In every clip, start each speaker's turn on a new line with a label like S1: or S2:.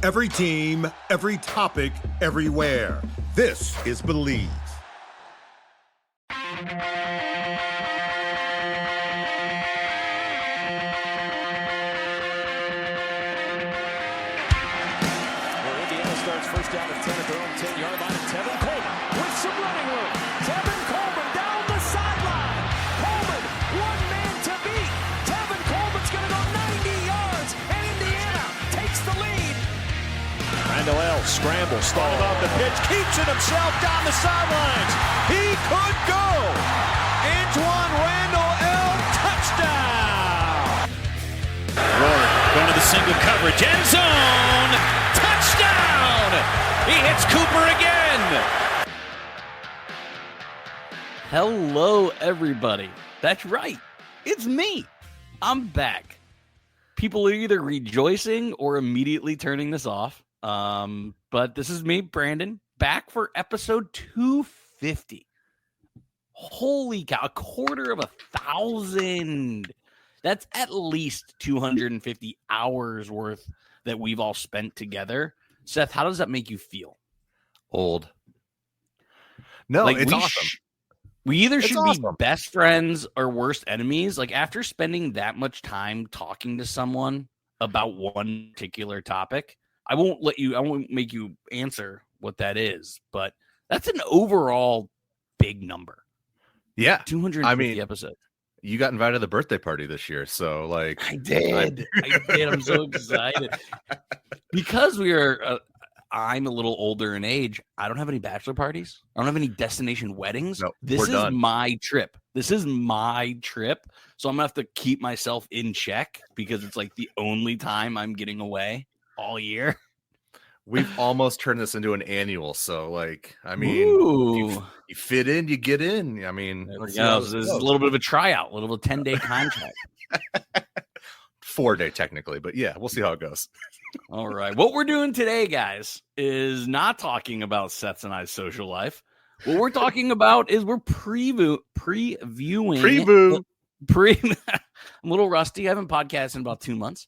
S1: Every team, every topic, everywhere. This is Believe.
S2: First down at 10 at their own 10-yard line. Tevin Coleman with some running room. Tevin Coleman down the sideline. Coleman, one man to beat. Tevin Coleman's going to go 90 yards, and Indiana takes the lead. Randall L. scrambles, started off the pitch, keeps it himself down the sidelines. He could go. Antoine Randall L. touchdown. Rory going to the single coverage, end zone. Touchdown! He hits Cooper again.
S3: Hello, everybody. That's right. It's me. I'm back. People are either rejoicing or immediately turning this off. But this is me, Brandon, back for episode 250. Holy cow, 250,000. That's at least 250 hours worth that we've all spent together. Seth, how does that make you feel?
S4: Old. No,
S3: like
S4: it's awesome.
S3: We either should be best friends or worst enemies. Like after spending that much time talking to someone about one particular topic, I won't make you answer what that is, but that's an overall big number.
S4: Yeah.
S3: 250 episodes.
S4: You got invited to the birthday party this year, so like
S3: I did. I'm so excited because I'm a little older in age. I don't have any bachelor parties. I don't have any destination weddings.
S4: No,
S3: this is
S4: done.
S3: my trip. So I'm gonna have to keep myself in check because it's like the only time I'm getting away all year.
S4: We've almost turned this into an annual, so like, I mean, if you fit in, you get in. I mean,
S3: this is a little bit of a tryout, a little 10-day contract.
S4: 4-day technically, but yeah, we'll see how it goes.
S3: All right. What we're doing today, guys, is not talking about Seth's and I's social life. What we're talking about is we're previewing. I'm a little rusty. I haven't podcasted in about 2 months.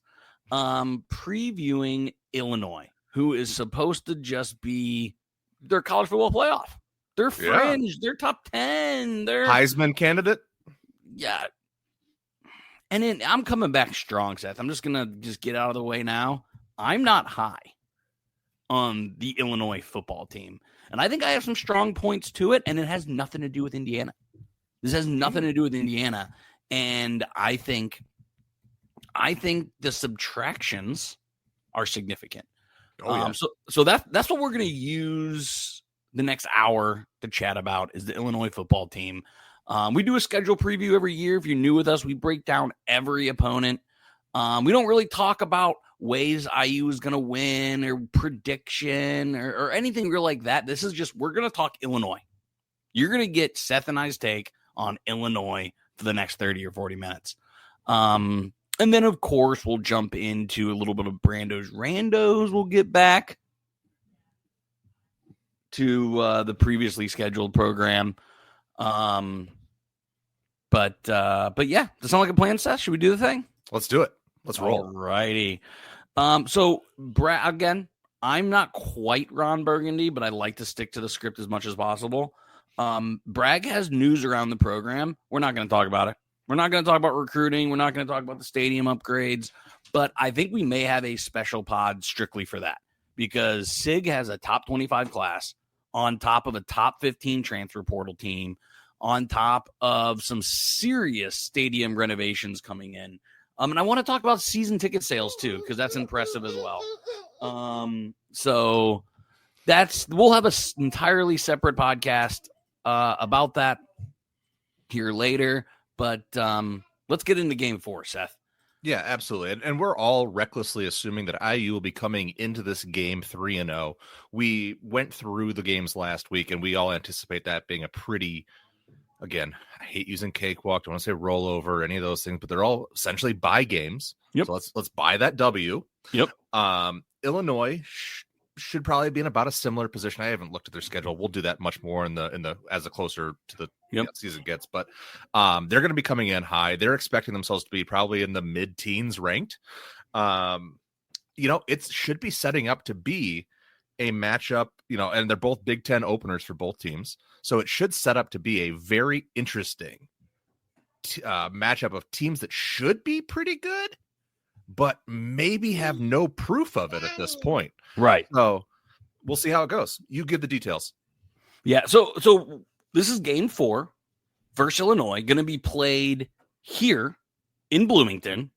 S3: Previewing Illinois, who is supposed to just be their college football playoff. They're fringe. Yeah. They're top 10. They're
S4: Heisman candidate.
S3: Yeah. And then I'm coming back strong, Seth. I'm just going to get out of the way now. I'm not high on the Illinois football team. And I think I have some strong points to it, and it has nothing to do with Indiana. This has nothing to do with Indiana. And I think the subtractions are significant.
S4: Oh, yeah.
S3: So that's what we're going to use the next hour to chat about is the Illinois football team. We do a schedule preview every year. If you're new with us, we break down every opponent. We don't really talk about ways IU is going to win or prediction or anything real like that. This is just, we're going to talk Illinois. You're going to get Seth and I's take on Illinois for the next 30 or 40 minutes. And then, of course, we'll jump into a little bit of Brando's Randos. We'll get back to the previously scheduled program. But yeah, does that sound like a plan, Seth? Should we do the thing?
S4: Let's do it. Let's roll.
S3: All righty. So, Bragg, again, I'm not quite Ron Burgundy, but I like to stick to the script as much as possible. Bragg has news around the program. We're not going to talk about it. We're not going to talk about recruiting. We're not going to talk about the stadium upgrades. But I think we may have a special pod strictly for that because SIG has a top 25 class on top of a top 15 transfer portal team, on top of some serious stadium renovations coming in. And I want to talk about season ticket sales too, because that's impressive as well. So we'll have an entirely separate podcast about that here later. But let's get into game 4, Seth.
S4: Yeah, absolutely. And we're all recklessly assuming that IU will be coming into this game 3-0. We went through the games last week, and we all anticipate that being a pretty, again, I hate using cakewalk. I don't want to say rollover or any of those things, but they're all essentially bye games.
S3: Yep.
S4: So let's buy that W.
S3: Yep.
S4: Illinois should probably be in about a similar position. I haven't looked at their schedule. We'll do that much more in the as the closer to the season gets, but they're going to be coming in high. They're expecting themselves to be probably in the mid-teens ranked. it should be setting up to be a matchup, and they're both Big Ten openers for both teams. So it should set up to be a very interesting matchup of teams that should be pretty good, but maybe have no proof of it at this point.
S3: Right.
S4: So we'll see how it goes. You give the details.
S3: Yeah. So this is game 4 versus Illinois, going to be played here in Bloomington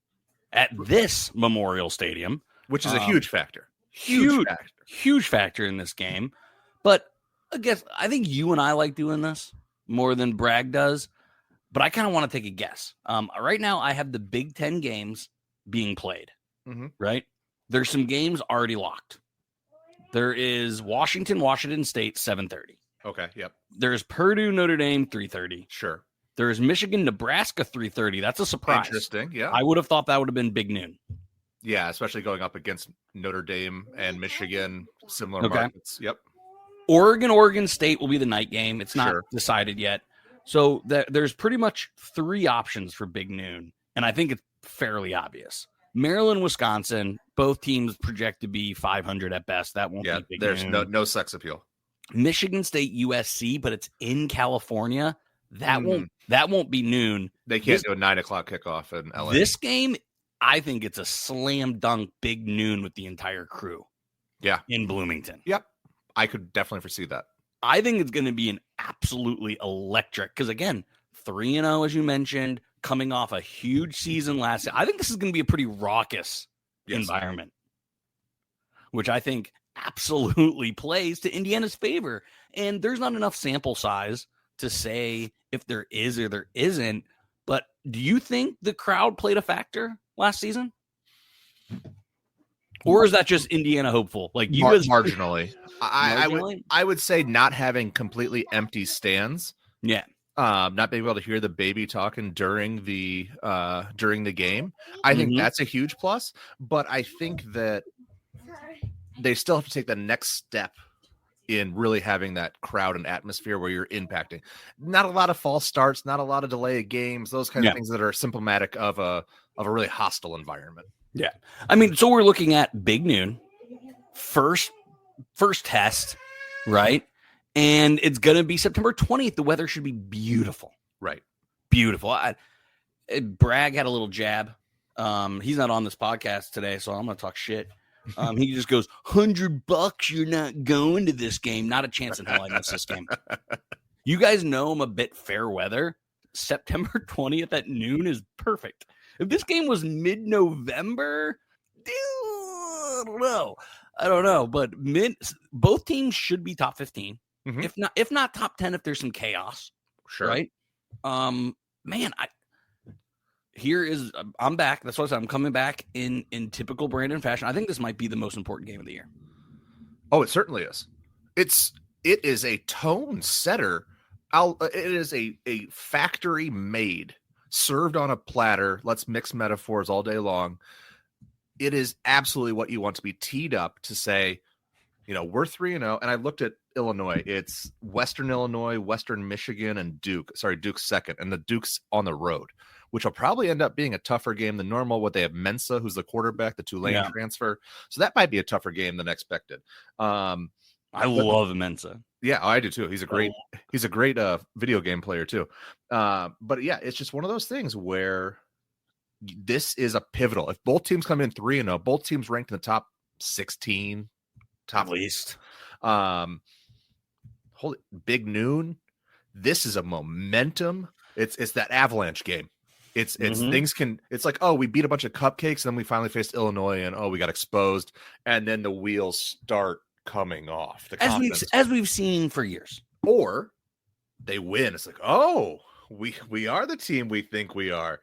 S3: at this Memorial Stadium,
S4: Which is a huge factor.
S3: Huge factor in this game. But I think you and I like doing this more than Bragg does. But I kind of want to take a guess. Right now, I have the Big Ten games being played.
S4: Mm-hmm.
S3: Right? There's some games already locked. There is Washington State, 7:30.
S4: Okay, yep.
S3: There's Purdue, Notre Dame, 3:30.
S4: Sure.
S3: There's Michigan, Nebraska, 3:30. That's a surprise.
S4: Interesting, yeah.
S3: I would have thought that would have been big noon.
S4: Yeah, especially going up against Notre Dame and Michigan, similar markets. Yep.
S3: Oregon State will be the night game. It's not decided yet. So there's pretty much 3 options for big noon, and I think it's fairly obvious. Maryland, Wisconsin, both teams project to be 500 at best. That won't be big
S4: there's
S3: noon.
S4: no sex appeal.
S3: Michigan State, USC, but it's in California. That won't be noon.
S4: They can't do a 9 o'clock kickoff in LA.
S3: This game, I think it's a slam dunk big noon with the entire crew.
S4: Yeah.
S3: In Bloomington.
S4: Yep. I could definitely foresee that.
S3: I think it's going to be an absolutely electric, because again, 3-0, as you mentioned, coming off a huge season last year. I think this is going to be a pretty raucous environment, which I think absolutely plays to Indiana's favor. And there's not enough sample size to say if there is or there isn't. But do you think the crowd played a factor last season? Or is that just Indiana hopeful? Like you guys
S4: marginally. I would say not having completely empty stands.
S3: Yeah.
S4: Not being able to hear the baby talking during the game. I think that's a huge plus, but I think that they still have to take the next step in really having that crowd and atmosphere where you're impacting. Not a lot of false starts, not a lot of delay of games, those kind of things that are symptomatic of a really hostile environment.
S3: Yeah. I mean, so we're looking at big noon, first test, right? And it's going to be September 20th. The weather should be beautiful.
S4: Right.
S3: Beautiful. Bragg had a little jab. He's not on this podcast today, so I'm going to talk shit. He just goes, $100, you're not going to this game. Not a chance in hell I miss this game. You guys know I'm a bit fair weather. September 20th at noon is perfect. If this game was mid-November, I don't know. But both teams should be top 15. Mm-hmm. If not top 10, if there's some chaos.
S4: Sure.
S3: Right? I'm back. That's what I said. I'm coming back in typical Brandon fashion. I think this might be the most important game of the year.
S4: Oh, it certainly is. It is a tone setter. It is a factory made, served on a platter. Let's mix metaphors all day long. It is absolutely what you want to be teed up to say, we're 3-0. And I looked at Illinois. It's Western Illinois, Western Michigan, and Duke. Sorry, Duke's second. And the Duke's on the road, which will probably end up being a tougher game than normal. What they have Mensa, who's the quarterback, the Tulane transfer. So that might be a tougher game than expected. I
S3: love Mensa.
S4: Yeah, I do too. He's a great video game player too. But yeah, it's just one of those things where this is a pivotal. If both teams come in 3-0, both teams ranked in the top 16, top
S3: at least.
S4: Big noon. This is a momentum. It's that avalanche game. It's things can. It's like, oh, we beat a bunch of cupcakes, and then we finally faced Illinois, and we got exposed, and then the wheels start coming off.
S3: As we've seen for years.
S4: Or they win. It's like, oh, we are the team we think we are.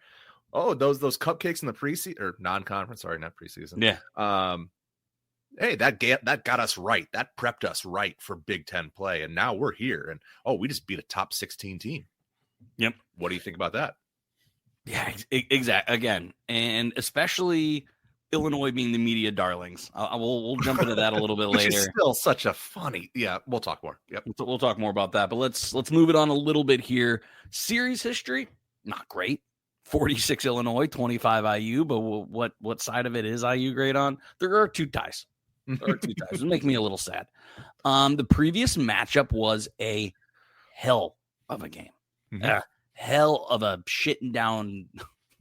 S4: Oh, those cupcakes in the preseason or non-conference. Sorry, not preseason.
S3: Yeah.
S4: Hey, that got us right. That prepped us right for Big Ten play, and now we're here. And we just beat a top 16 team.
S3: Yep.
S4: What do you think about that?
S3: Yeah, exactly. Again, and especially Illinois being the media darlings. We'll jump into that a little bit later.
S4: Is still such a funny. Yeah, we'll talk more. Yep.
S3: We'll talk more about that. But let's move it on a little bit here. Series history, not great. 46 Illinois, 25 IU. But what side of it is IU great on? There are two ties. It make me a little sad. The previous matchup was a hell of a game. Hell of a shitting down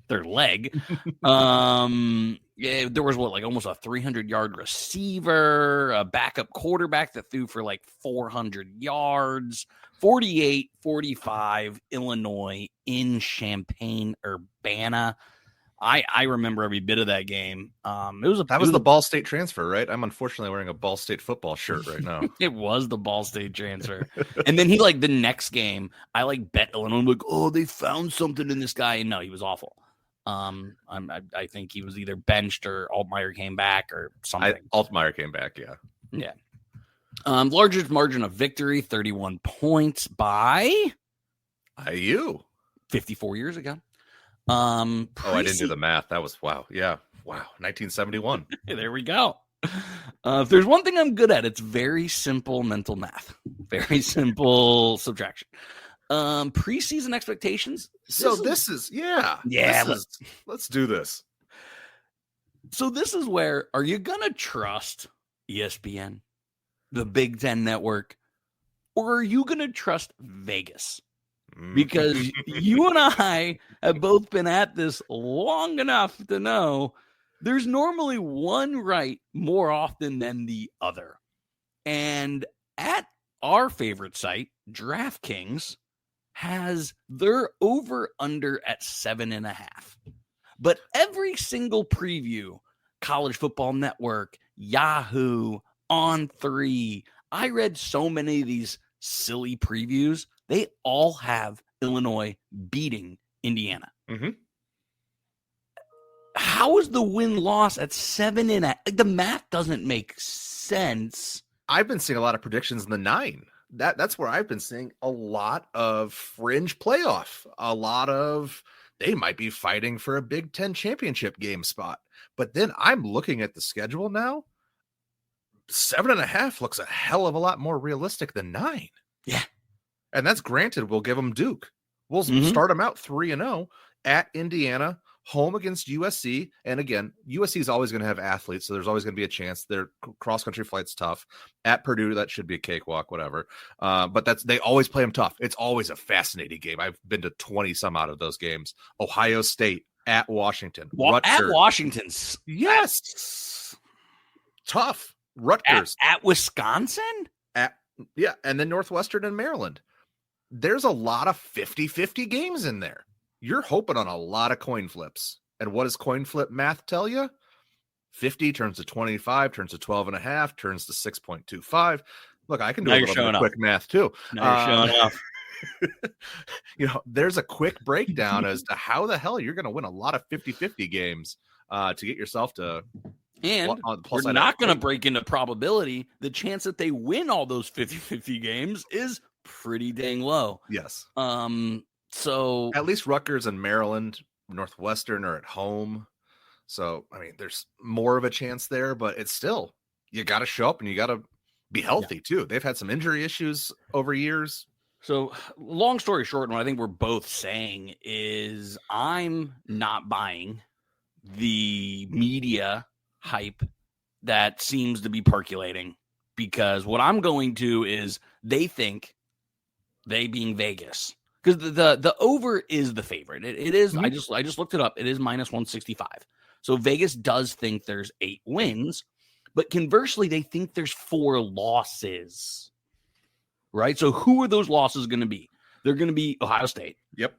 S3: their leg. There was almost a 300-yard receiver, a backup quarterback that threw for 400 yards, 48-45 Illinois in Champaign-Urbana. I remember every bit of that game. That
S4: was the Ball State transfer, right? I'm unfortunately wearing a Ball State football shirt right now.
S3: It was the Ball State transfer. And then he the next game, I bet Illinois. I'm oh, they found something in this guy. And no, he was awful. I think he was either benched or Altmaier came back or something.
S4: Altmaier came back, yeah.
S3: Yeah. Largest margin of victory, 31 points by
S4: IU.
S3: 54 years ago.
S4: I didn't do the math. That was wow. Yeah. Wow. 1971.
S3: There we go. If there's one thing I'm good at, it's very simple mental math. Very simple subtraction. Preseason expectations.
S4: Let's do this.
S3: So this is where, are you gonna trust ESPN, the Big Ten Network, or are you gonna trust Vegas? Because you and I have both been at this long enough to know there's normally one right more often than the other. And at our favorite site, DraftKings has their over-under at 7.5. But every single preview, College Football Network, Yahoo, On3, I read so many of these silly previews. They all have Illinois beating Indiana. How is the win-loss at 7.5? The math doesn't make sense.
S4: I've been seeing a lot of predictions in the 9. That's where I've been seeing a lot of fringe playoff. A lot of they might be fighting for a Big Ten championship game spot. But then I'm looking at the schedule now. 7.5 looks a hell of a lot more realistic than 9.
S3: Yeah.
S4: And that's granted, we'll give them Duke. We'll start them out 3-0 at Indiana, home against USC. And again, USC is always going to have athletes, so there's always going to be a chance. Their cross-country flight's tough. At Purdue, that should be a cakewalk, whatever. But they always play them tough. It's always a fascinating game. I've been to 20-some out of those games. Ohio State at Washington.
S3: At Washington's.
S4: Yes. Tough. Rutgers.
S3: At Wisconsin?
S4: Yeah, and then Northwestern and Maryland. There's a lot of 50-50 games in there. You're hoping on a lot of coin flips. And what does coin flip math tell you? 50 turns to 25, turns to 12.5, turns to 6.25. Look, I can do a little bit of quick math too.
S3: Now you're showing off.
S4: There's a quick breakdown as to how the hell you're going to win a lot of 50-50 games to get yourself to.
S3: And we're not going to break into probability. The chance that they win all those 50-50 games is pretty dang low.
S4: Yes.
S3: So
S4: at least Rutgers and Maryland, Northwestern are at home. So, I mean, there's more of a chance there, but it's still, you got to show up and you got to be healthy too. They've had some injury issues over years.
S3: So long story short, what I think we're both saying is I'm not buying the media hype that seems to be percolating, because what I'm going to is they think, they being Vegas, because the over is the favorite. It is. Mm-hmm. I just looked it up. It is -165. So Vegas does think there's 8 wins, but conversely, they think there's 4 losses. Right. So who are those losses going to be? They're going to be Ohio State.
S4: Yep.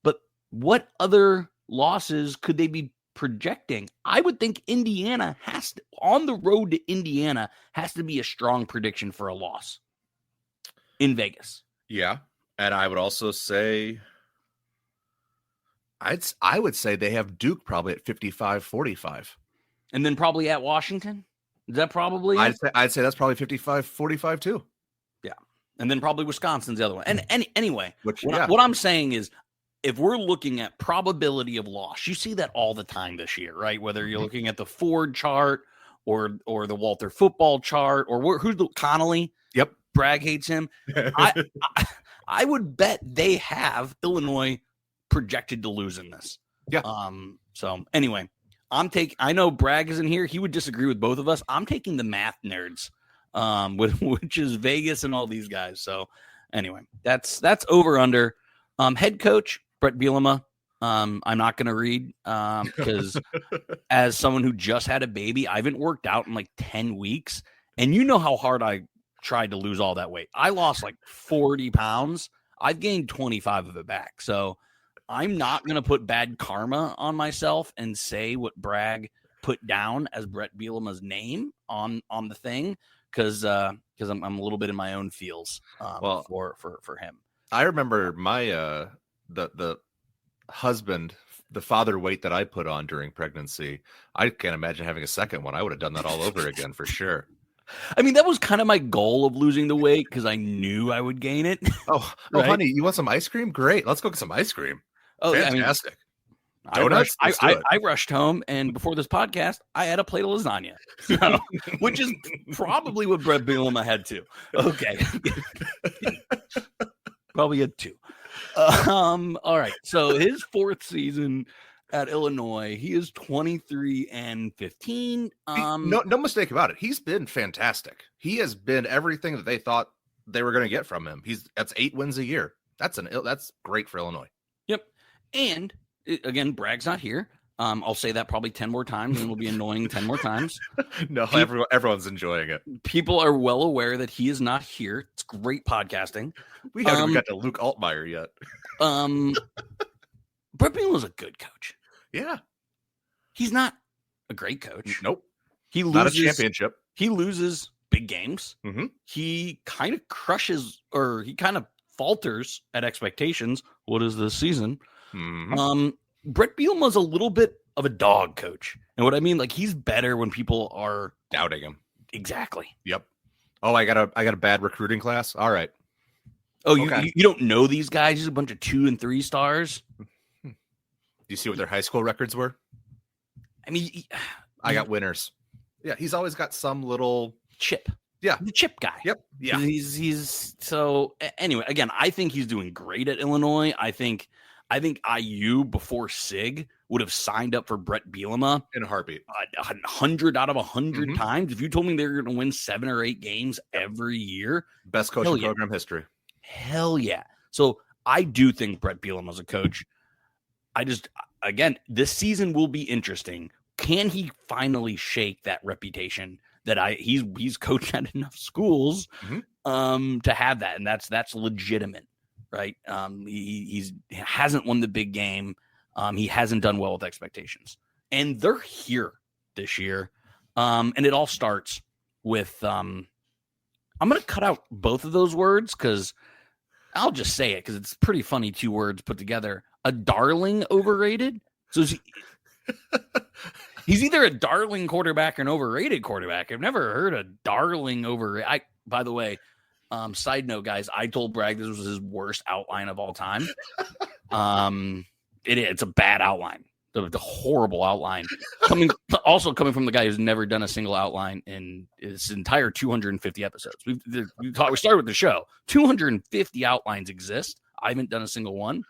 S3: But what other losses could they be projecting? I would think Indiana has to, on the road to Indiana, has to be a strong prediction for a loss in Vegas.
S4: Yeah. And I would also say, I would say they have Duke probably at 55-45.
S3: And then probably at Washington. Is that probably?
S4: I'd say that's probably 55-45 too.
S3: Yeah. And then probably Wisconsin's the other one. And anyway,
S4: what
S3: I'm saying is, if we're looking at probability of loss, you see that all the time this year, right? Whether you're looking at the Ford chart or the Walter football chart, or who's the Connolly?
S4: Yep.
S3: Bragg hates him. I would bet they have Illinois projected to lose in this.
S4: Yeah.
S3: So anyway, I know Bragg isn't here. He would disagree with both of us. I'm taking the math nerds, which is Vegas and all these guys. So anyway, that's over under. Head coach Brett Bielema. I'm not going to read because as someone who just had a baby, I haven't worked out in like 10 weeks. And you know how hard I tried to lose all that weight. I lost like 40 pounds. I've gained 25 of it back. So I'm not going to put bad karma on myself and say what Bragg put down as Brett Bielema's name on the thing because I'm a little bit in my own feels for him.
S4: I remember my the husband, the father weight that I put on during pregnancy. I can't imagine having a second one. I would have done that all over again for sure.
S3: I mean, that was kind of my goal of losing the weight because I knew I would gain it.
S4: Oh,
S3: Right?
S4: honey, you want some ice cream? Great. Let's go get some ice cream.
S3: Oh,
S4: Fantastic.
S3: I rushed home, and before this podcast, I had a plate of lasagna, so, which is probably what Brett Bielema had too. Okay, probably had two. All right. So his fourth season at Illinois, he is 23-15.
S4: No mistake about it. He's been fantastic. He has been everything that they thought they were going to get from him. That's 8 wins a year. That's great for Illinois.
S3: Yep. And again, Bragg's not here. I'll say that probably 10 more times, and it'll be annoying 10 more times.
S4: No, everyone's enjoying it.
S3: People are well aware that he is not here. It's great podcasting.
S4: We haven't even got to Luke Altmaier yet.
S3: Brett Bielema's a good coach.
S4: Yeah.
S3: He's not a great coach.
S4: Nope.
S3: He loses,
S4: not a championship.
S3: He loses big games.
S4: Mm-hmm.
S3: He kind of crushes, or he kind of falters at expectations. What is this season?
S4: Mm-hmm.
S3: Brett Bielema's a little bit of a dog coach. And what I mean, like, he's better when people are
S4: doubting him.
S3: Exactly.
S4: Yep. Oh, I got a bad recruiting class. All right.
S3: Oh,
S4: okay.
S3: You don't know these guys? He's a bunch of 2 and 3 stars.
S4: Do you see what their high school records were?
S3: I mean,
S4: I got winners. Yeah, he's always got some little
S3: chip.
S4: Yeah,
S3: the chip guy.
S4: Yep. Yeah.
S3: He's so anyway. Again, I think he's doing great at Illinois. I think IU before SIG would have signed up for Brett Bielema
S4: in a heartbeat,
S3: 100 out of 100 times. If you told me they were going to win 7 or 8 games every year,
S4: best coach in program history.
S3: Hell yeah! So I do think Brett Bielema is a coach. Again, this season will be interesting. Can he finally shake that reputation that he's coached at enough schools to have that, and that's legitimate, right? He hasn't won the big game. He hasn't done well with expectations, and they're here this year. And it all starts with I'm going to cut out both of those words because I'll just say it because it's pretty funny 2 words put together. A darling overrated. So he's either a darling quarterback or an overrated quarterback. I've never heard a darling overrated. By the way, side note, guys, I told Bragg this was his worst outline of all time. It's a bad outline. The horrible outline. Coming from the guy who's never done a single outline in his entire 250 episodes. We started with the show. 250 outlines exist. I haven't done a single one.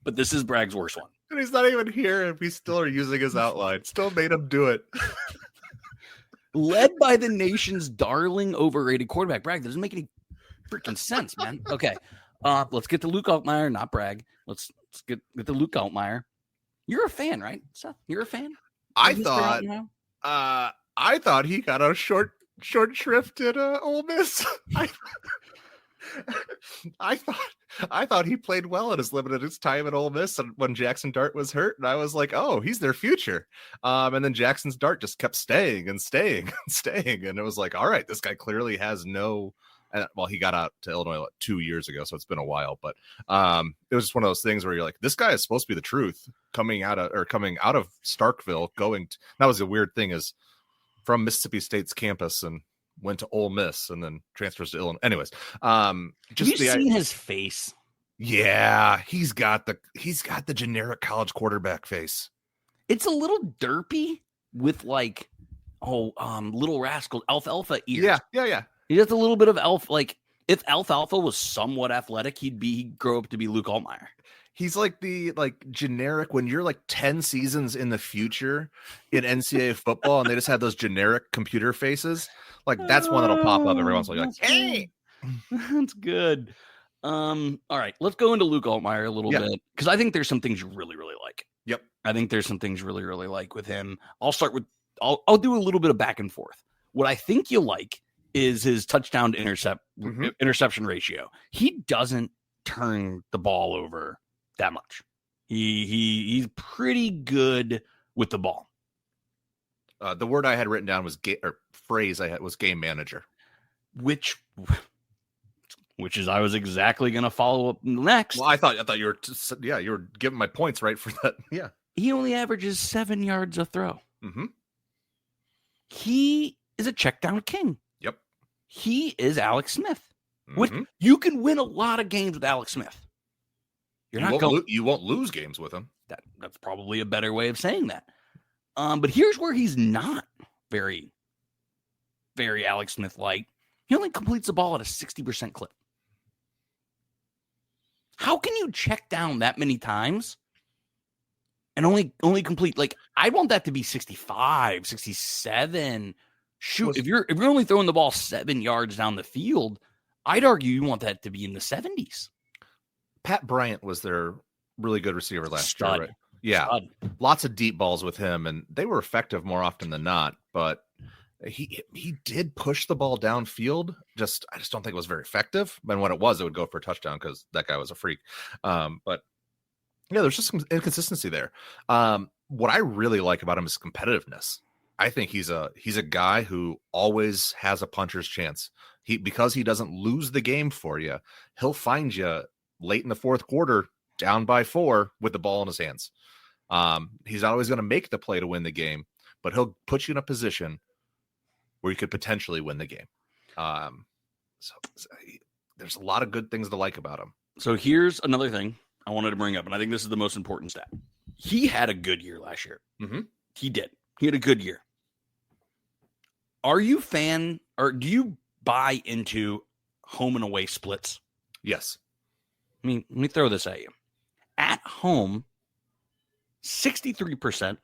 S3: But this is Bragg's worst one.
S4: And he's not even here, and we still are using his outline. Still made him do it.
S3: Led by the nation's darling overrated quarterback. Bragg, that doesn't make any freaking sense, man. Okay. Let's get to Luke Altmaier, not Bragg. Let's get to Luke Altmaier. You're a fan, right, Seth? You're a fan?
S4: I thought he got a short shrift at Ole Miss. I thought he played well at his limited time at Ole Miss when Jackson Dart was hurt, and I was like, oh, he's their future. And then Jackson's Dart just kept staying and staying and staying, and it was like, all right, this guy clearly has no. Well, he got out to Illinois 2 years ago, so it's been a while, but it was just one of those things where you're like, this guy is supposed to be the truth coming out of Starkville, that was a weird thing, is from Mississippi State's campus and went to Ole Miss and then transfers to Illinois. Anyways,
S3: have you seen his face?
S4: Yeah, he's got the generic college quarterback face.
S3: It's a little derpy with like, Little Rascal alfalfa ears.
S4: Yeah.
S3: He has a little bit of if alfalfa was somewhat athletic, he'd grow up to be Luke Altmaier.
S4: He's like the generic when you're like 10 seasons in the future in NCAA football and they just have those generic computer faces. Like that's one that'll pop up every once in a while. Like, hey,
S3: That's good. All right, let's go into Luke Altmaier a little bit because I think there's some things you really, really like.
S4: Yep.
S3: I think there's some things really, really like with him. I'll do a little bit of back and forth. What I think you like is his touchdown to interception ratio. He doesn't turn the ball over that much. He's pretty good with the ball.
S4: The word I had written down was phrase I had was game manager,
S3: which is I was exactly going to follow up next.
S4: Well, I thought you were you were giving my points right for that. Yeah.
S3: He only averages 7 yards a throw.
S4: Mm-hmm.
S3: He is a check down king.
S4: Yep.
S3: He is Alex Smith.
S4: Mm-hmm.
S3: You can win a lot of games with Alex Smith.
S4: You won't lose games with him.
S3: That's probably a better way of saying that. But here's where he's not very, very Alex Smith like. He only completes the ball at a 60% clip. How can you check down that many times and only complete? Like, I want that to be 65, 67. Shoot, if you're only throwing the ball 7 yards down the field, I'd argue you want that to be in the 70s.
S4: Pat Bryant was their really good receiver last year, right? Yeah.
S3: Stud.
S4: Lots of deep balls with him, and they were effective more often than not, but he did push the ball downfield. I just don't think it was very effective. And when it was, it would go for a touchdown because that guy was a freak. But yeah, there's just some inconsistency there. What I really like about him is competitiveness. I think he's a guy who always has a puncher's chance. Because he doesn't lose the game for you, he'll find you late in the fourth quarter down by 4 with the ball in his hands. He's always going to make the play to win the game, but he'll put you in a position where you could potentially win the game. So there's a lot of good things to like about him.
S3: So here's another thing I wanted to bring up, and I think this is the most important stat. He had a good year last year.
S4: Mm-hmm.
S3: He did. He had a good year. Are you do you buy into home and away splits?
S4: Yes.
S3: I mean, let me throw this at you. At home, 63%,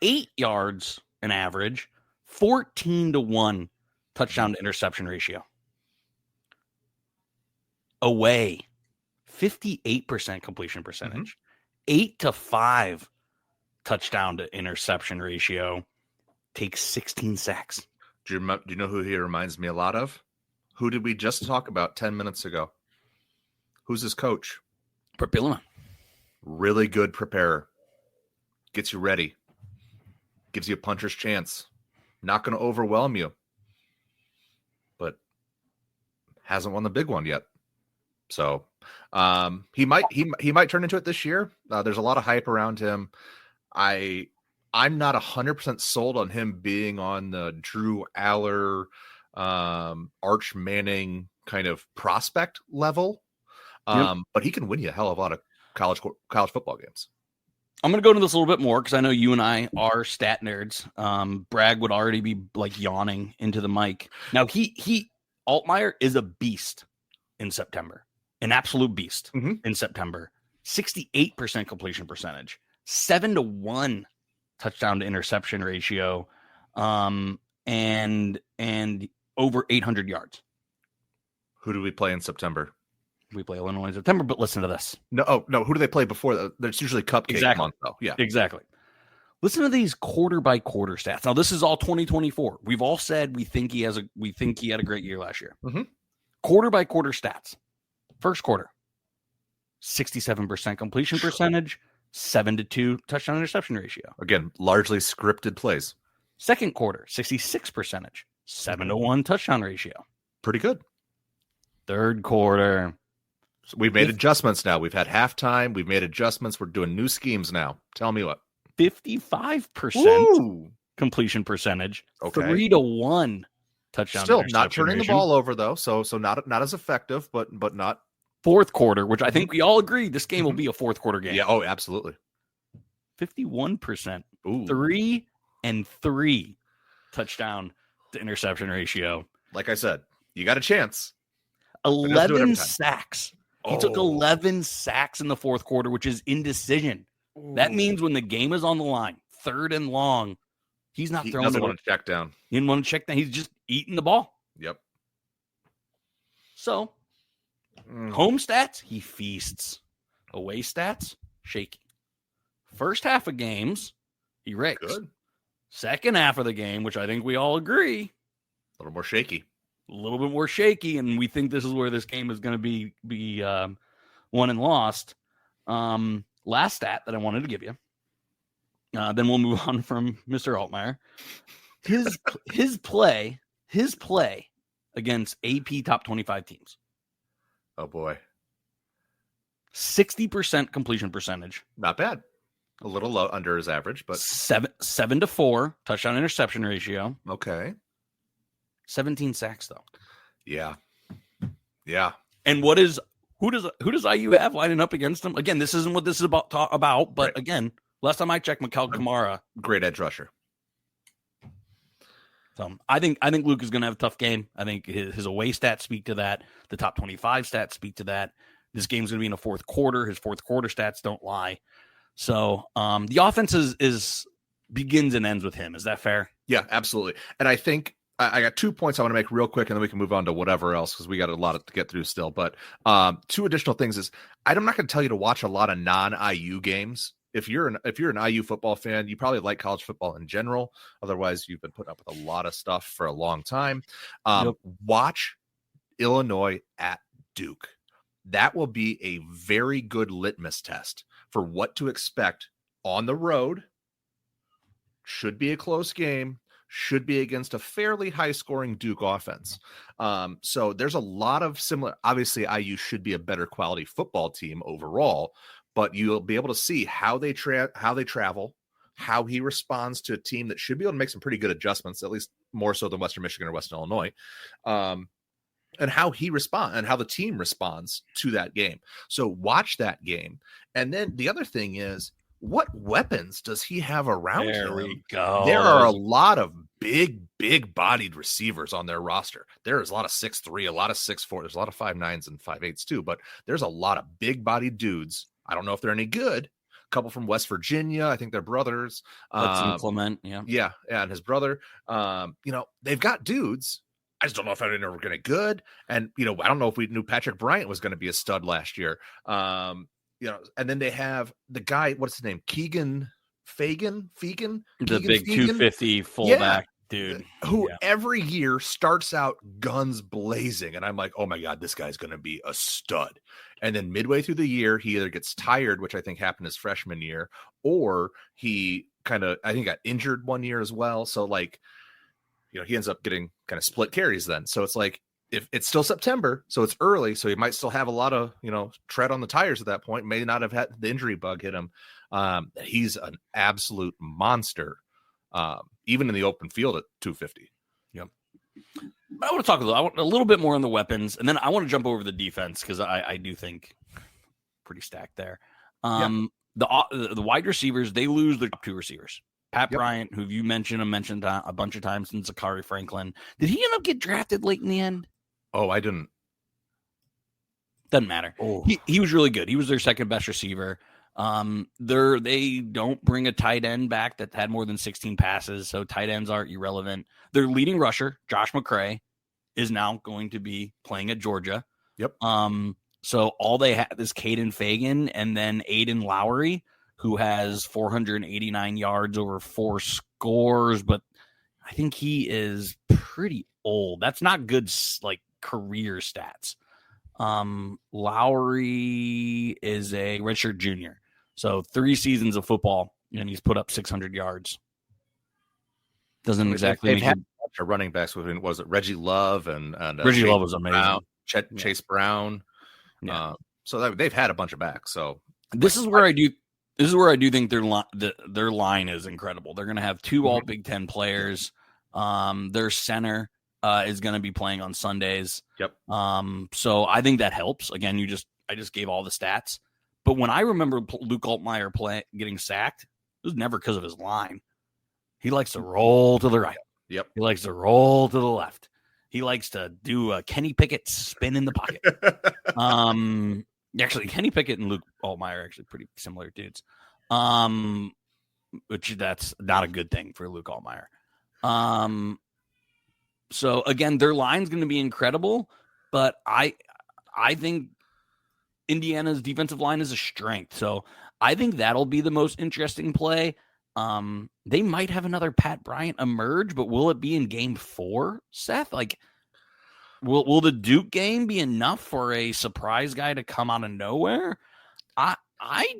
S3: 8 yards an average, 14-1 touchdown to interception ratio. Away, 58% completion percentage, 8-5 touchdown to interception ratio, takes 16 sacks.
S4: Do you know who he reminds me a lot of? Who did we just talk about 10 minutes ago? Who's his coach?
S3: Brett Bielema.
S4: Really good preparer. Gets you ready. Gives you a puncher's chance. Not going to overwhelm you. But hasn't won the big one yet. So he might turn into it this year. There's a lot of hype around him. I'm not 100% sold on him being on the Drew Aller, Arch Manning kind of prospect level. But he can win you a hell of a lot of college football games.
S3: I'm going to go into this a little bit more because I know you and I are stat nerds. Bragg would already be like yawning into the mic. Now Altmaier is a beast in September, an absolute beast in September. 68% completion percentage, 7-1 touchdown to interception ratio, and over 800 yards.
S4: Who do we play in September?
S3: We play Illinois in September, but listen to this.
S4: No. Who do they play before? There's usually cupcake month, though. Yeah,
S3: exactly. Listen to these quarter by quarter stats. Now, this is all 2024. We've all said we think he had a great year last year.
S4: Mm-hmm.
S3: Quarter by quarter stats. First quarter, 67% completion percentage, 7-2 touchdown interception ratio.
S4: Again, largely scripted plays.
S3: Second quarter, 66 percentage, 7-1 touchdown ratio.
S4: Pretty good.
S3: Third quarter.
S4: So we've made adjustments now. We've had halftime. We've made adjustments. We're doing new schemes now. Tell me what.
S3: 55% completion percentage.
S4: Okay.
S3: 3-1 touchdown.
S4: Still not turning the ball over though. So not as effective, but not.
S3: Fourth quarter, which I think we all agree this game will be a fourth quarter game.
S4: Yeah. Oh, absolutely.
S3: 51%.
S4: Ooh.
S3: 3-3 touchdown to interception ratio.
S4: Like I said, you got a chance.
S3: 11 sacks. He took 11 sacks in the fourth quarter, which is indecision. That means when the game is on the line, 3rd and long, he's not throwing.
S4: He doesn't want to check down.
S3: He didn't want to check down. He's just eating the ball.
S4: Yep.
S3: So, home stats, he feasts. Away stats, shaky. First half of games, he rakes.
S4: Good.
S3: Second half of the game, which I think we all agree,
S4: A little more shaky.
S3: a little bit more shaky, and we think this is where this game is going to be won and lost. Last stat that I wanted to give you. Then we'll move on from Mr. Altmaier. His play against AP top 25 teams.
S4: Oh boy.
S3: 60% completion percentage.
S4: Not bad. A little low under his average, but
S3: 7 to 4 touchdown interception ratio.
S4: okay.
S3: 17 sacks though.
S4: Yeah. Yeah.
S3: And who does IU have lining up against him? Again, this isn't what this is about, but
S4: Right.
S3: Again, last time I checked, Mikal Kamara.
S4: Great edge rusher.
S3: So I think Luke is going to have a tough game. I think his away stats speak to that. The top 25 stats speak to that. This game's going to be in the fourth quarter. His fourth quarter stats don't lie. So the offense is begins and ends with him. Is that fair?
S4: Yeah, absolutely. And I think I got 2 points I want to make real quick, and then we can move on to whatever else because we got a lot to get through still. But 2 additional things is I'm not going to tell you to watch a lot of non-IU games. If you're an IU football fan, you probably like college football in general. Otherwise, you've been putting up with a lot of stuff for a long time. Watch Illinois at Duke. That will be a very good litmus test for what to expect on the road. Should be a close game. Should be against a fairly high-scoring Duke offense. So there's a lot of similar. Obviously, IU should be a better quality football team overall, but you'll be able to see how they travel, how he responds to a team that should be able to make some pretty good adjustments, at least more so than Western Michigan or Western Illinois, and how he responds and how the team responds to that game. So watch that game. And then the other thing is, what weapons does he have around him?
S3: There we go.
S4: There are a lot of big-bodied receivers on their roster. There is a lot of 6'3", a lot of 6'4". There's a lot of 5'9s and 5'8s too, but there's a lot of big-bodied dudes. I don't know if they're any good. A couple from West Virginia. I think they're brothers.
S3: Clement, yeah.
S4: Yeah, and his brother. They've got dudes. I just don't know if any were going to good. And, I don't know if we knew Patrick Bryant was going to be a stud last year. And then they have the guy, what's his name? Keegan Fegan?
S3: The
S4: Keegan
S3: big
S4: Fegan?
S3: 250 fullback dude.
S4: Who every year starts out guns blazing. And I'm like, oh my God, this guy's going to be a stud. And then midway through the year, he either gets tired, which I think happened his freshman year, or he got injured one year as well. So he ends up getting kind of split carries then. So it's like, if it's still September, so it's early, so he might still have a lot of, tread on the tires at that point, may not have had the injury bug hit him. He's an absolute monster, even in the open field at 250.
S3: Yep. I want to talk a little bit more on the weapons, and then I want to jump over the defense because I do think pretty stacked there. The wide receivers, they lose their top 2 receivers. Pat Bryant, who you mentioned a bunch of times, and Zachary Franklin. Did he end up get drafted late in the end?
S4: Oh, I didn't.
S3: Doesn't matter. Oh. He was really good. He was their second best receiver. They don't bring a tight end back that had more than 16 passes, so tight ends are irrelevant. Their leading rusher, Josh McCray, is now going to be playing at Georgia.
S4: Yep.
S3: So all they have is Caden Fagan and then Aiden Lowry, who has 489 yards over 4 scores, but I think he is pretty old. That's not good, career stats. Lowry is a redshirt junior, so 3 seasons of football, and he's put up 600 yards. Doesn't exactly.
S4: They've had a bunch of running backs. Was it Reggie Love and
S3: Reggie Love was amazing.
S4: Chase Brown.
S3: Yeah.
S4: So they've had a bunch of backs. So
S3: this is where I do think their line is incredible. They're going to have 2 all Big Ten players. Their center is going to be playing on Sundays.
S4: Yep.
S3: So I think that helps. Again, I just gave all the stats, but when I remember Luke Altmaier getting sacked, it was never because of his line. He likes to roll to the right.
S4: Yep.
S3: He likes to roll to the left. He likes to do a Kenny Pickett spin in the pocket. Actually, Kenny Pickett and Luke Altmaier are actually pretty similar dudes. Which that's not a good thing for Luke Altmaier. So again, their line's going to be incredible, but I think Indiana's defensive line is a strength. So I think that'll be the most interesting play. They might have another Pat Bryant emerge, but will it be in game 4, Seth? Like, will the Duke game be enough for a surprise guy to come out of nowhere? I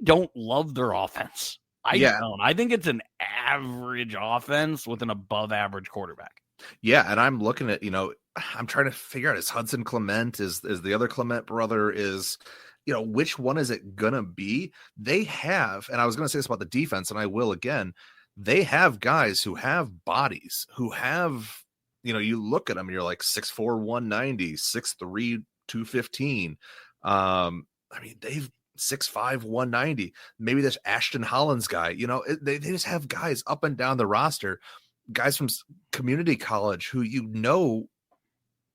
S3: don't love their offense. I don't. I think it's an average offense with an above average quarterback.
S4: Yeah, and I'm looking at, I'm trying to figure out, is Hudson Clement, is the other Clement brother, is, which one is it gonna be? They have, and I was gonna say this about the defense, and I will again, they have guys who have bodies, who have, you look at them and you're like 6'4", 190, 6'3", 215. They've 6'5", 190. Maybe this Ashton Hollins guy, they just have guys up and down the roster, guys from community college who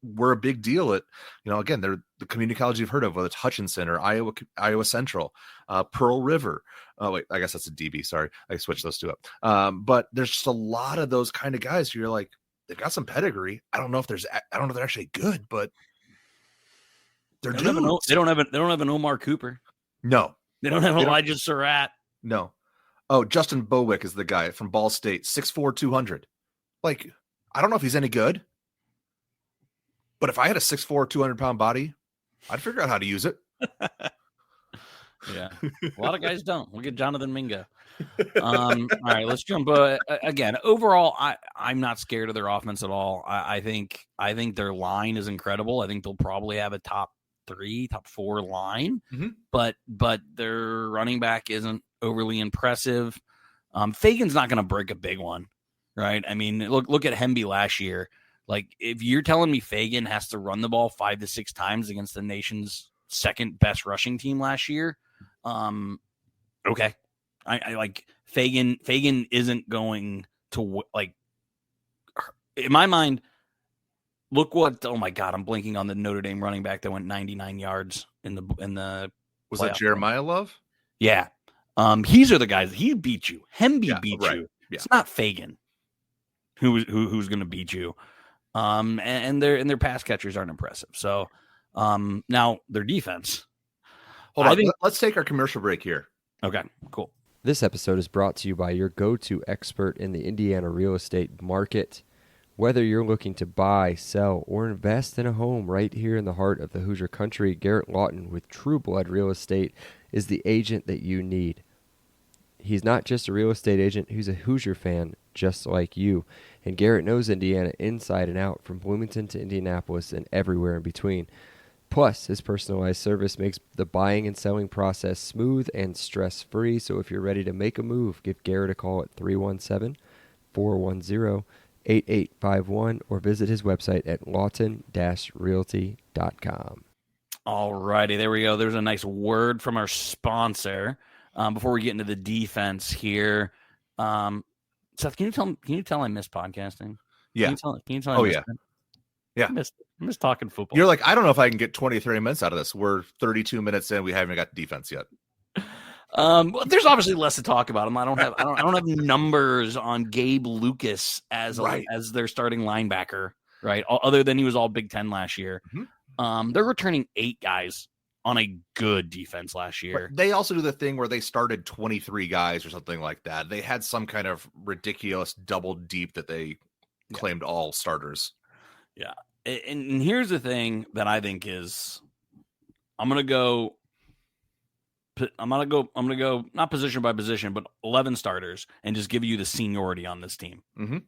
S4: were a big deal at, again, they're the community college you've heard of, whether it's Hutchinson or Iowa Central, Pearl River. Oh wait, I guess that's a DB. Sorry, I switched those two up. But there's just a lot of those kind of guys who you're like, they've got some pedigree. I don't know if they're actually good, but they're
S3: they don't have an Omar Cooper.
S4: No,
S3: they don't have Elijah Surratt.
S4: No. Oh, Justin Bowick is the guy from Ball State, 6'4", 200. Like, I don't know if he's any good, but if I had a 6'4", 200-pound body, I'd figure out how to use it.
S3: Yeah. A lot of guys don't. Look at Jonathan Mingo. All right, let's jump. Again, overall, I'm not scared of their offense at all. I think their line is incredible. I think they'll probably have a top 3, top 4 line, but their running back isn't overly impressive. Fagan's not going to break a big one, right? I mean, look at Hemby last year. Like, if you're telling me Fagan has to run the ball 5 to 6 times against the nation's second best rushing team last year, okay. I like Fagan isn't going to, like, in my mind. Look what! Oh my God, I'm blanking on the Notre Dame running back that went 99 yards in the.
S4: Was that Jeremiah Love?
S3: Yeah, these are the guys. He beat you. Hemby beat you. Yeah. It's not Fagan who's going to beat you. And their pass catchers aren't impressive. So, now their defense.
S4: Hold on, let's take our commercial break here.
S3: Okay, cool.
S5: This episode is brought to you by your go-to expert in the Indiana real estate market. Whether you're looking to buy, sell, or invest in a home right here in the heart of the Hoosier country, Garrett Lawton with True Blood Real Estate is the agent that you need. He's not just a real estate agent, he's a Hoosier fan just like you. And Garrett knows Indiana inside and out, from Bloomington to Indianapolis and everywhere in between. Plus, his personalized service makes the buying and selling process smooth and stress-free. So if you're ready to make a move, give Garrett a call at 317-410-8851 or visit his website at lawton-realty.com.
S3: All righty, there we go. There's a nice word from our sponsor. Before we get into the defense here, Seth, can you tell I miss podcasting?
S4: Yeah.
S3: Can you tell? Oh, yeah.
S4: Yeah.
S3: I miss talking football.
S4: You're like, I don't know if I can get 20, 30 minutes out of this. We're 32 minutes in. We haven't got defense yet.
S3: Well, there's obviously less to talk about. I don't have numbers on Gabe Lucas as their starting linebacker, right? Other than he was all Big Ten last year. Mm-hmm. They're returning 8 guys on a good defense last year.
S4: But they also do the thing where they started 23 guys or something like that. They had some kind of ridiculous double deep that they claimed all starters.
S3: Yeah. And here's the thing that I think is, I'm going to go not position by position, but 11 starters and just give you the seniority on this team.
S4: Mm-hmm.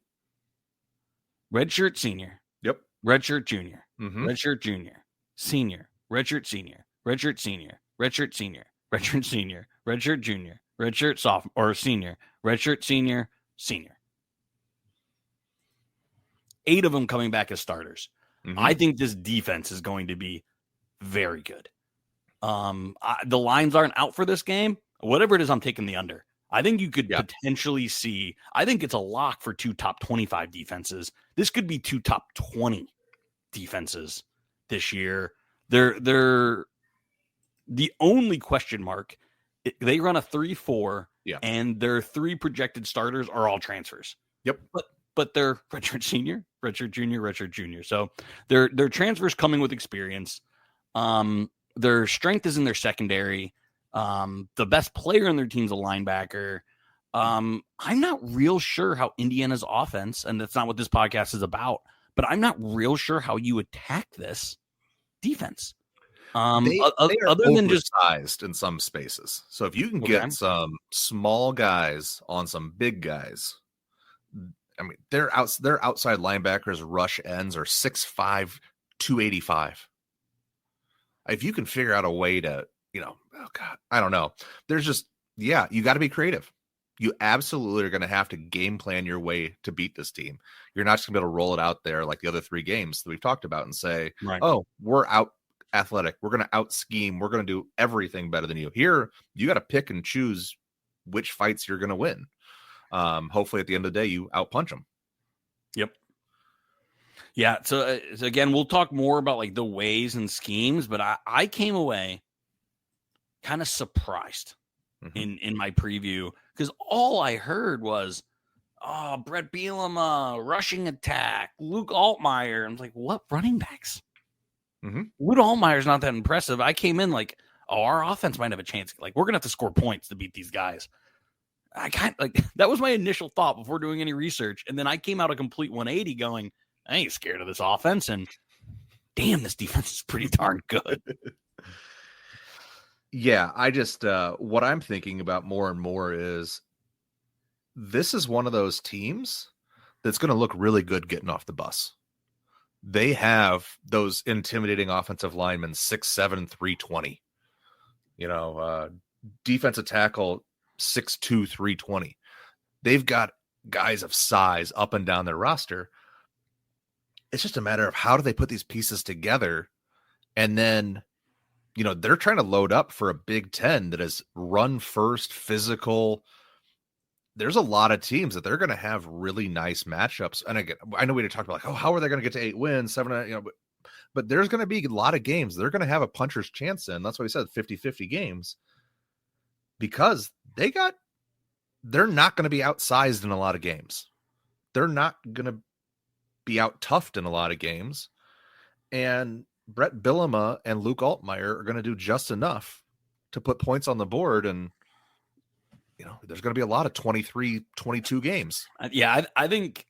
S3: Redshirt senior.
S4: Yep.
S3: Redshirt junior.
S4: Mm-hmm.
S3: Redshirt junior. Senior. Redshirt senior. Redshirt senior. Redshirt senior. Redshirt senior. Redshirt junior. Redshirt sophomore or senior. Redshirt senior. Senior. 8 of them coming back as starters. Mm-hmm. I think this defense is going to be very good. The lines aren't out for this game. Whatever it is, I'm taking the under. I think you could potentially see, I think it's a lock for 2 top 25 defenses. This could be 2 top 20 defenses this year. They're The only question mark, they run a 3-4,
S4: Yeah.
S3: and their 3 projected starters are all transfers.
S4: Yep.
S3: But they're redshirt senior, redshirt junior, redshirt junior. So they're transfers coming with experience. Their strength is in their secondary. The best player on their team's a linebacker. I'm not real sure how Indiana's offense, and that's not what this podcast is about, but I'm not real sure how you attack this defense.
S4: They are
S3: Other than just
S4: oversized in some spaces. So if you can get some small guys on some big guys, I mean, their outside linebackers rush ends are 6'5", 285. If you can figure out a way to, oh God, I don't know. There's just, you got to be creative. You absolutely are going to have to game plan your way to beat this team. You're not just going to be able to roll it out there like the other 3 games that we've talked about and say, oh, we're out athletic. We're going to out scheme. We're going to do everything better than you. Here, you got to pick and choose which fights you're going to win. Hopefully at the end of the day, you outpunch them.
S3: Yep. Yeah. So again, we'll talk more about like the ways and schemes, but I came away kind of surprised in my preview because all I heard was, oh, Brett Bielema, rushing attack, Luke Altmaier. I'm like, what running backs? Luke Altmaier's not that impressive. I came in like, oh, our offense might have a chance. Like, we're going to have to score points to beat these guys. I kind of like that was my initial thought before doing any research. And then I came out a complete 180 going, I ain't scared of this offense. And damn, this defense is pretty darn good.
S4: Yeah, I just what I'm thinking about more and more is this is one of those teams that's going to look really good getting off the bus. They have those intimidating offensive linemen, 6'7", 320. Defensive tackle, 6'2", 320. They've got guys of size up and down their roster. It's just a matter of how do they put these pieces together, and then they're trying to load up for a Big Ten that is run first, physical. There's a lot of teams that they're going to have really nice matchups. And again, I know we talked about like, oh, how are they going to get to 8 wins, 7, but there's going to be a lot of games they're going to have a puncher's chance in. That's why we said 50-50 games, because they're not going to be outsized in a lot of games. They're not going to be out toughed in a lot of games. And Brett Bielema and Luke Altmaier are going to do just enough to put points on the board. And, there's going to be a lot of 23, 22 games.
S3: Yeah, I think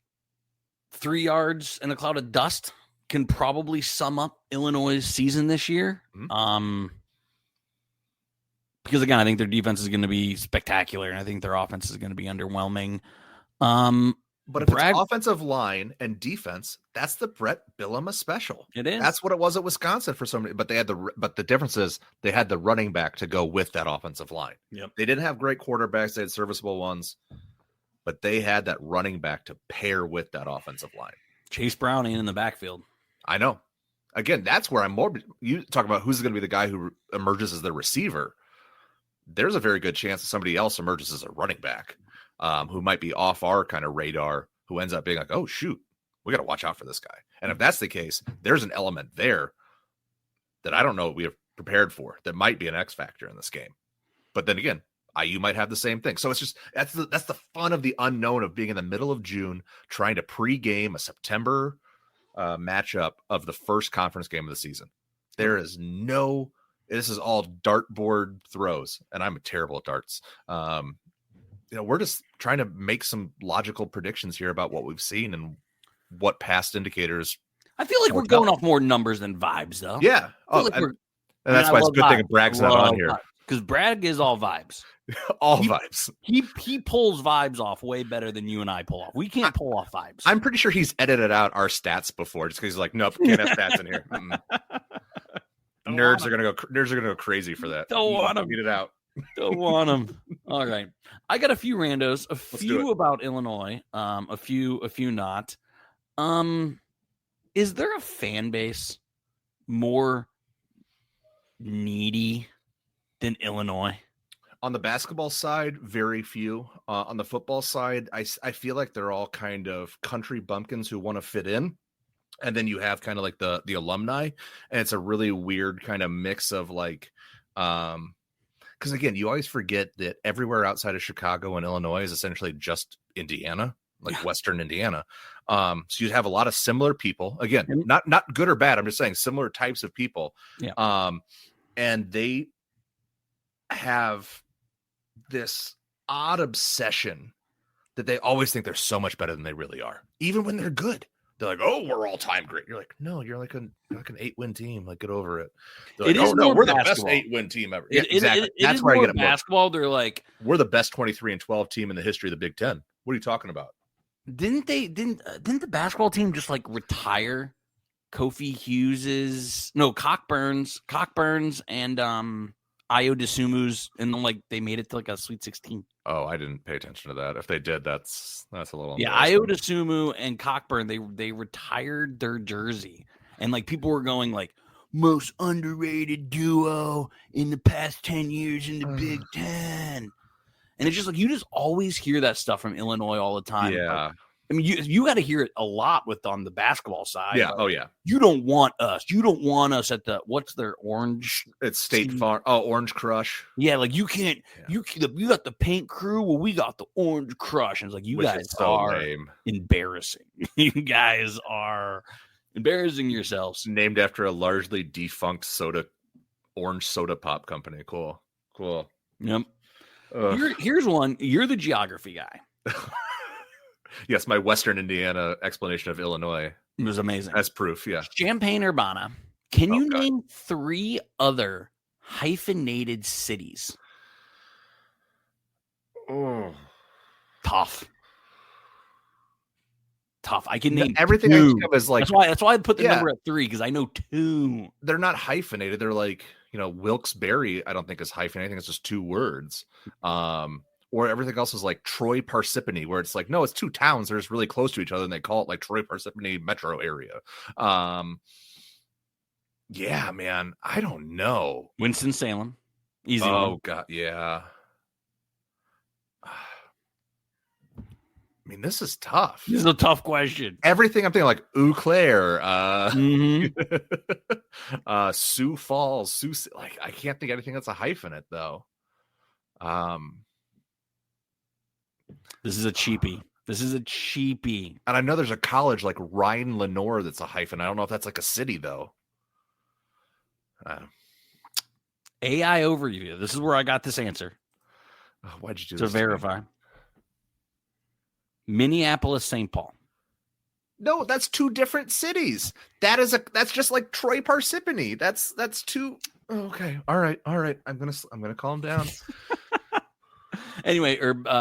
S3: 3 yards in a cloud of dust can probably sum up Illinois' season this year. Because, again, I think their defense is going to be spectacular, and I think their offense is going to be underwhelming.
S4: But if it's offensive line and defense, that's the Brett Bielema special.
S3: It is.
S4: That's what it was at Wisconsin for somebody. But the difference is they had the running back to go with that offensive line.
S3: Yep.
S4: They didn't have great quarterbacks. They had serviceable ones, but they had that running back to pair with that offensive line.
S3: Chase Brown in the backfield.
S4: I know. Again, that's where I'm more. You talk about who's going to be the guy who emerges as the receiver. There's a very good chance that somebody else emerges as a running back. Who might be off our kind of radar, who ends up being like, oh, shoot, we got to watch out for this guy. And if that's the case, there's an element there that I don't know we have prepared for that might be an X factor in this game. But then again, IU might have the same thing. So it's just that's the fun of the unknown of being in the middle of June, trying to pregame a September matchup of the first conference game of the season. This is all dartboard throws, and I'm terrible at darts. We're just trying to make some logical predictions here about what we've seen and what past indicators.
S3: I feel like we're going off more numbers than vibes, though.
S4: Yeah. And that's why it's a good thing Bragg's not on here.
S3: Because Bragg is all vibes.
S4: Vibes.
S3: He pulls vibes off way better than you and I pull off. We can't pull off vibes.
S4: I'm pretty sure he's edited out our stats before just because he's like, nope, can't have stats in here. Nerds are gonna go crazy for that.
S3: Don't want them.
S4: Beat it out.
S3: Don't want them. All right. I got a few randos, a few about Illinois, a few not. Is there a fan base more needy than Illinois?
S4: On the basketball side, very few. On the football side, I feel like they're all kind of country bumpkins who want to fit in. And then you have kind of like the alumni, and it's a really weird kind of mix of like Because again, you always forget that everywhere outside of Chicago and Illinois is essentially just Indiana, like Western Indiana. So you have a lot of similar people. Again, not good or bad. I'm just saying similar types of people.
S3: Yeah.
S4: And they have this odd obsession that they always think they're so much better than they really are, even when they're good. They're like, "Oh, we're all time great." You're like, "No, you're like an 8-win team. Like, get over it." They're like, "Oh no, we're the best 8-win team ever." Yeah, exactly. That's where I get it.
S3: Basketball. They're like,
S4: we're the best 23-12 team in the history of the Big Ten. What are you talking about?
S3: Didn't the basketball team just like retire Kofi Cockburns and Ayo Desumu's, and then like they made it to like a Sweet 16.
S4: Oh, I didn't pay attention to that. If they did, that's a little.
S3: Yeah, Ayo Desumu and Cockburn, they retired their jersey, and like people were going like most underrated duo in the past 10 years in the Big Ten, and it's just like you just always hear that stuff from Illinois all the time.
S4: Yeah.
S3: Like, I mean, you got to hear it a lot on the basketball side.
S4: Yeah.
S3: Like,
S4: oh yeah.
S3: You don't want us. You don't want us at the what's their orange?
S4: It's State Farm. Oh, Orange Crush.
S3: Yeah, like you can't. Yeah. You got the paint crew. Well, we got the Orange Crush, and it's like you
S4: Which
S3: guys
S4: is so
S3: are
S4: lame.
S3: Embarrassing. You guys are embarrassing yourselves.
S4: Named after a largely defunct orange soda pop company. Cool.
S3: Yep. Here's one. You're the geography guy.
S4: Yes, my Western Indiana explanation of Illinois.
S3: It was amazing.
S4: As proof, yeah.
S3: Champaign-Urbana. Can you name 3 other hyphenated cities?
S4: Oh.
S3: Tough. I can name
S4: everything
S3: 2.
S4: I think of is like
S3: that's why I put the number at 3, because I know 2.
S4: They're not hyphenated. They're like, Wilkes-Barre, I don't think is hyphenated. I think it's just 2 words. Or everything else is like Troy Parsippany, where it's like, no, it's 2 towns. They're just really close to each other, and they call it like Troy Parsippany metro area. Yeah, man, I don't know.
S3: Winston-Salem, easy one.
S4: Oh God, yeah. I mean, this is tough.
S3: This is a tough question.
S4: Everything I'm thinking like Eau Claire, Sioux Falls, like I can't think of anything that's a hyphenate though.
S3: This is a cheapie.
S4: And I know there's a college like Ryan Lenore that's a hyphen. I don't know if that's like a city though.
S3: AI overview. This is where I got this answer.
S4: Why'd you do
S3: to
S4: this?
S3: Verify. Minneapolis, St. Paul.
S4: No, that's 2 different cities. That's just like Troy Parsippany. That's 2. Okay. All right. I'm gonna calm down.
S3: Anyway,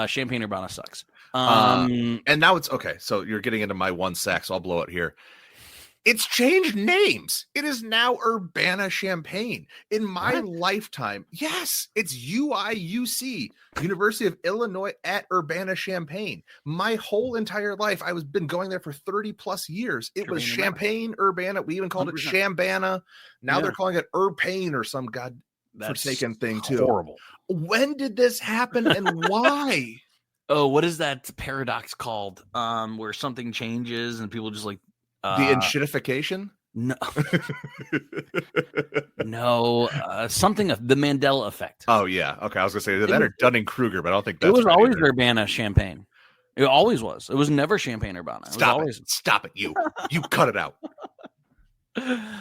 S3: Champaign-Urbana sucks.
S4: And now it's okay. So you're getting into my 1 sack, so I'll blow it here. It's changed names. It is now Urbana-Champaign. In my lifetime, yes, it's UIUC, University of Illinois at Urbana-Champaign. My whole entire life, been going there for 30 plus years. It was Champaign-Urbana. We even called 100%. It Chambana. Now they're calling it Urpain or some forsaken thing too.
S3: Horrible.
S4: When did this happen and why?
S3: Oh, what is that paradox called? Where something changes and people just like
S4: the enshittification?
S3: No. No, something of the Mandela effect.
S4: Oh yeah. Okay. I was gonna say that or Dunning-Kruger, but I don't think that's
S3: it was
S4: right
S3: always
S4: either.
S3: Urbana-Champaign. It always was. It was never Champaign-Urbana.
S4: Stop it. You cut it out.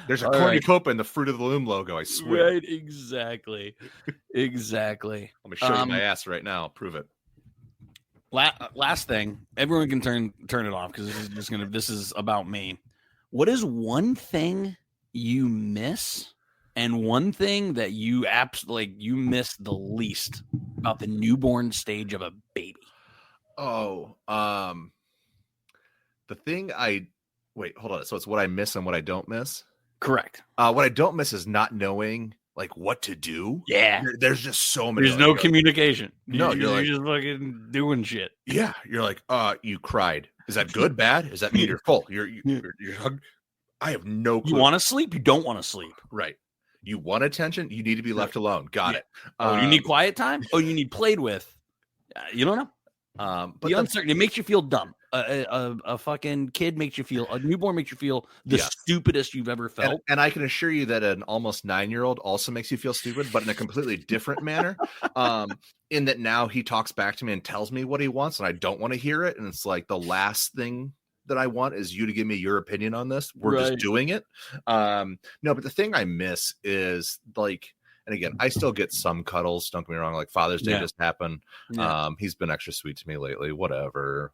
S4: There's a cornucopia in the Fruit of the Loom logo, I swear.
S3: Right, exactly. Exactly.
S4: Let me show you my ass right now. Prove it.
S3: Last thing, everyone can turn it off because this is about me. What is one thing you miss and one thing that you you miss the least about the newborn stage of a baby?
S4: Oh, the thing wait, hold on. So it's what I miss and what I don't miss?
S3: Correct.
S4: What I don't miss is not knowing like what to do.
S3: Yeah.
S4: There's just so many.
S3: There's no communication.
S4: No,
S3: you're just fucking doing shit.
S4: Yeah. You're like, you cried. Is that good, bad? Does that mean you're full? You're I have no clue.
S3: You want to sleep? You don't want to sleep.
S4: Right. You want attention? You need to be left alone. Got it.
S3: Oh, you need quiet time? Oh, you need played with? You don't know.
S4: But
S3: the uncertainty, it makes you feel dumb. A fucking kid makes you feel, a newborn makes you feel the stupidest you've ever felt.
S4: And I can assure you that an almost 9-year-old also makes you feel stupid, but in a completely different manner. In that now he talks back to me and tells me what he wants, and I don't want to hear it. And it's like, the last thing that I want is you to give me your opinion on this. We're just doing it. No, but the thing I miss is like, and again, I still get some cuddles. Don't get me wrong. Like Father's Day just happened. He's been extra sweet to me lately. Whatever.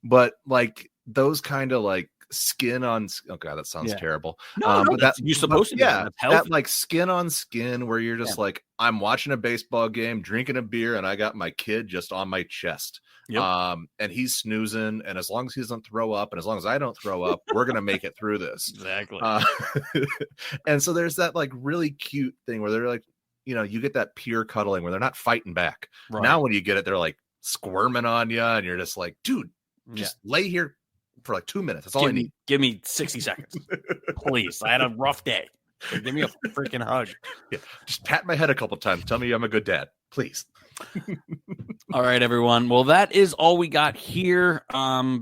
S4: But like those kind of like skin on. Oh god, that sounds terrible.
S3: No,
S4: but that
S3: you're supposed to.
S4: Yeah, that like skin on skin where you're just like, I'm watching a baseball game, drinking a beer, and I got my kid just on my chest. And he's snoozing, and as long as he doesn't throw up, and as long as I don't throw up, we're gonna make it through this.
S3: Exactly.
S4: And so there's that like really cute thing where they're like, you know, you get that pure cuddling where they're not fighting back. Now when you get it, they're like squirming on you, and you're just like, dude, just lay here for like 2 minutes. That's all I need.
S3: Give me 60 seconds, please. I had a rough day. Give me a freaking hug.
S4: Yeah, just pat my head a couple times. Tell me I'm a good dad, please.
S3: All right, everyone. Well, that is all we got here.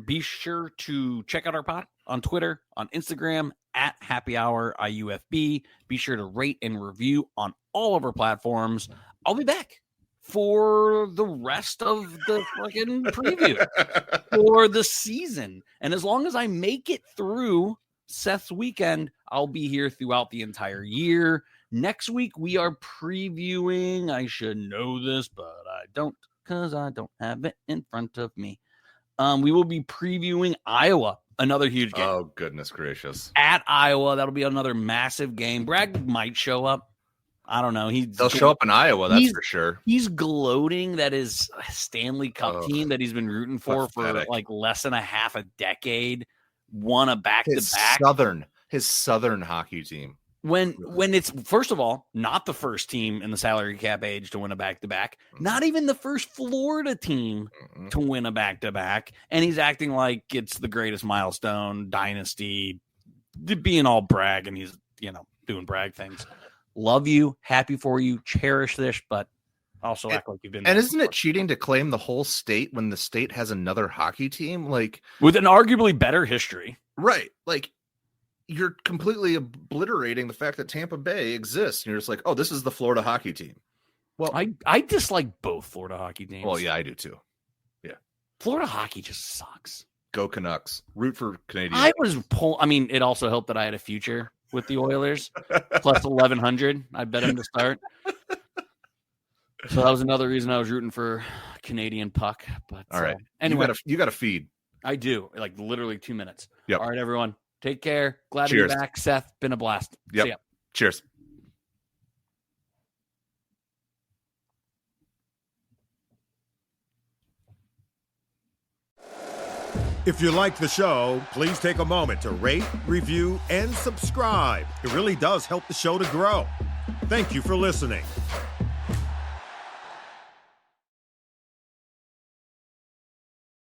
S3: Be sure to check out our pod on Twitter, on Instagram, at Happy Hour IUFB. Be sure to rate and review on all of our platforms. I'll be back for the rest of the fucking preview for the season. And as long as I make it through Seth's weekend, I'll be here throughout the entire year. Next week, we are previewing, I should know this, but I don't, because I don't have it in front of me. We will be previewing Iowa, another huge game.
S4: Oh, goodness gracious.
S3: At Iowa, that'll be another massive game. Bragg might show up. I don't know.
S4: They'll show up in Iowa, that's for sure.
S3: He's gloating that his Stanley Cup team that he's been rooting for like less than a half a decade won a back-to-back.
S4: His Southern hockey team.
S3: When it's, first of all, not the first team in the salary cap age to win a back-to-back, not even the first Florida team to win a back-to-back, and he's acting like it's the greatest milestone, dynasty, being all brag, and he's, you know, doing brag things. Love you, happy for you, cherish this, but also act like you've been there.
S4: And isn't it cheating to claim the whole state when the state has another hockey team? Like,
S3: with an arguably better history.
S4: Right. Like, you're completely obliterating the fact that Tampa Bay exists. And you're just like, oh, this is the Florida hockey team. Well,
S3: I dislike both Florida hockey teams.
S4: Well, yeah, I do too. Yeah.
S3: Florida hockey just sucks.
S4: Go Canucks. Root for Canadians.
S3: I mean, it also helped that I had a future with the Oilers, plus 1,100. I bet him to start. So that was another reason I was rooting for Canadian puck. But
S4: all right,
S3: anyway,
S4: you got a feed.
S3: I do, like literally 2 minutes.
S4: Yep.
S3: All right, everyone, take care. Glad to be back. Seth, been a blast.
S4: Yep.
S3: See ya.
S4: Cheers.
S1: If you like the show, please take a moment to rate, review, and subscribe. It really does help the show to grow. Thank you for listening.